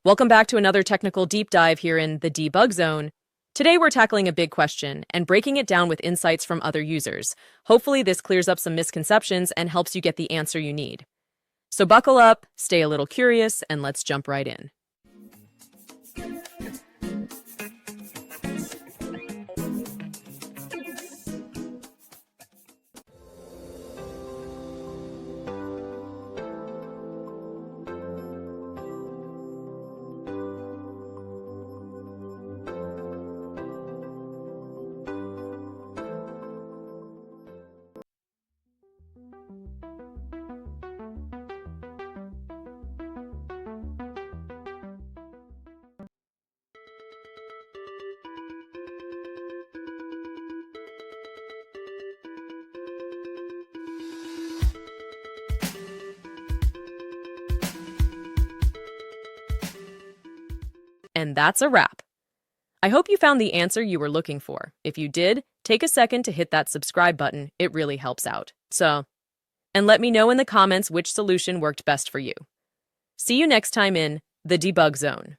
Welcome back to another technical deep dive here in the debug zone. Today we're tackling a big question and breaking it down with insights from other users. Hopefully this clears up some misconceptions and helps you get the answer you need. So buckle up, stay a little curious, and let's jump right in. And that's a wrap. I hope you found the answer you were looking for. If you did, take a second to hit that subscribe button. It really helps out. And let me know in the comments which solution worked best for you. See you next time in the debug zone.